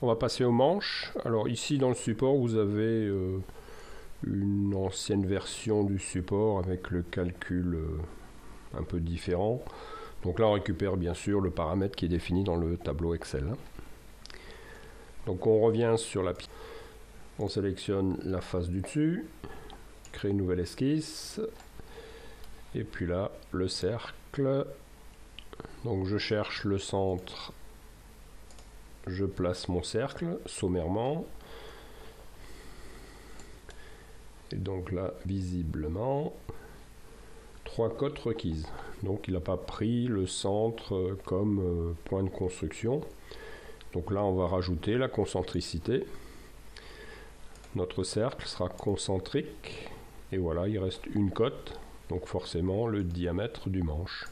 On va passer aux manches. Alors ici dans le support vous avez une ancienne version du support avec le calcul un peu différent. Donc là on récupère bien sûr le paramètre qui est défini dans le tableau Excel. Donc on revient sur la pièce. On sélectionne la face du dessus, crée une nouvelle esquisse, et puis là le cercle. Donc je cherche le centre, je place mon cercle sommairement, et donc là visiblement 3 cotes requises. Donc il n'a pas pris le centre comme point de construction. Donc là on va rajouter la concentricité. Notre cercle sera concentrique et voilà, il reste une cote, donc forcément le diamètre du manche.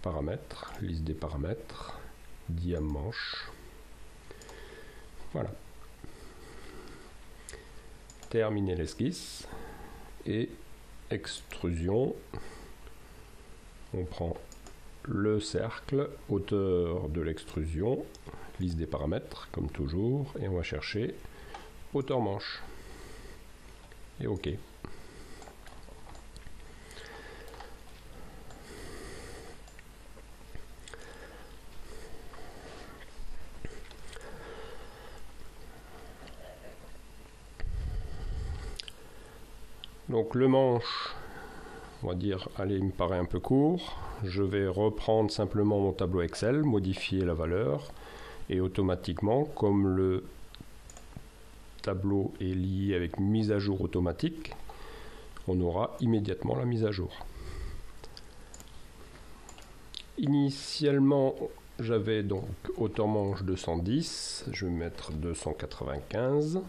Paramètres, liste des paramètres, diam manche. Voilà. Terminer l'esquisse et extrusion. On prend le cercle, hauteur de l'extrusion, liste des paramètres comme toujours, et on va chercher hauteur manche. Et OK. Donc le manche, on va dire, allez, il me paraît un peu court. Je vais reprendre simplement mon tableau Excel, modifier la valeur, et automatiquement, comme le tableau est lié avec mise à jour automatique, on aura immédiatement la mise à jour. Initialement, j'avais donc hauteur manche 210, je vais mettre 295,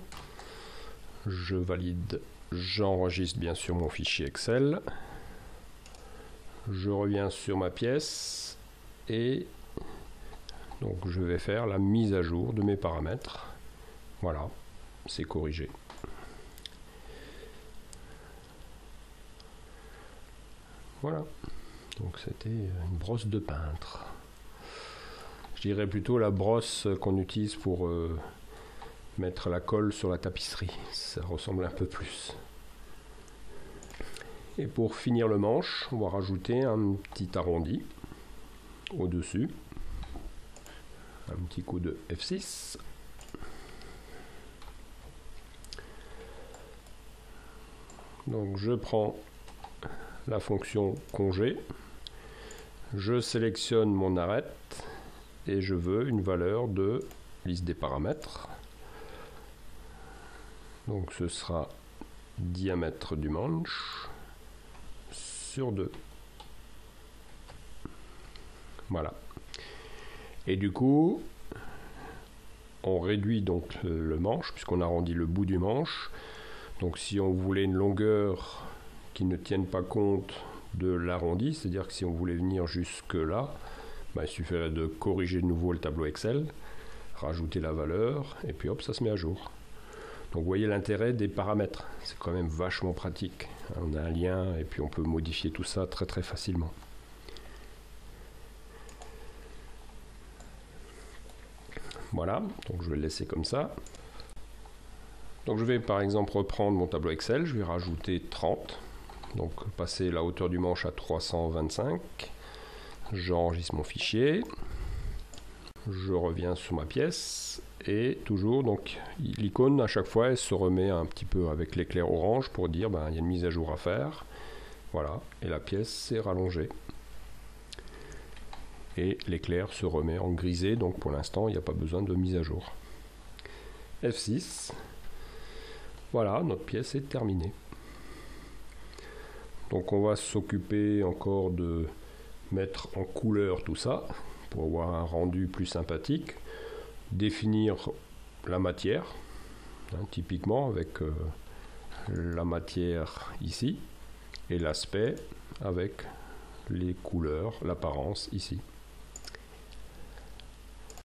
je valide. J'enregistre bien sûr mon fichier Excel. Je reviens sur ma pièce et donc je vais faire la mise à jour de mes paramètres. Voilà, c'est corrigé. Voilà, donc c'était une brosse de peintre. Je dirais plutôt la brosse qu'on utilise pour mettre la colle sur la tapisserie, ça ressemble un peu plus. Et pour finir le manche, on va rajouter un petit arrondi au-dessus, un petit coup de F6. Donc je prends la fonction congé, je sélectionne mon arête et je veux une valeur de liste des paramètres. Donc ce sera diamètre du manche sur 2. Voilà. Et du coup, on réduit donc le manche, puisqu'on arrondit le bout du manche. Donc si on voulait une longueur qui ne tienne pas compte de l'arrondi, c'est-à-dire que si on voulait venir jusque là, il suffirait de corriger de nouveau le tableau Excel, rajouter la valeur, et puis hop, ça se met à jour. Donc vous voyez l'intérêt des paramètres, c'est quand même vachement pratique. On a un lien et puis on peut modifier tout ça très très facilement. Voilà, donc je vais le laisser comme ça. Donc je vais par exemple reprendre mon tableau Excel, je vais rajouter 30. Donc passer la hauteur du manche à 325. J'enregistre mon fichier. Je reviens sur ma pièce et toujours donc l'icône à chaque fois elle se remet un petit peu avec l'éclair orange pour dire il y a une mise à jour à faire. Voilà, et la pièce s'est rallongée. Et l'éclair se remet en grisé, donc pour l'instant il n'y a pas besoin de mise à jour. F6. Voilà, notre pièce est terminée. Donc on va s'occuper encore de mettre en couleur tout ça pour avoir un rendu plus sympathique, définir la matière, typiquement avec la matière ici, et l'aspect avec les couleurs, l'apparence ici.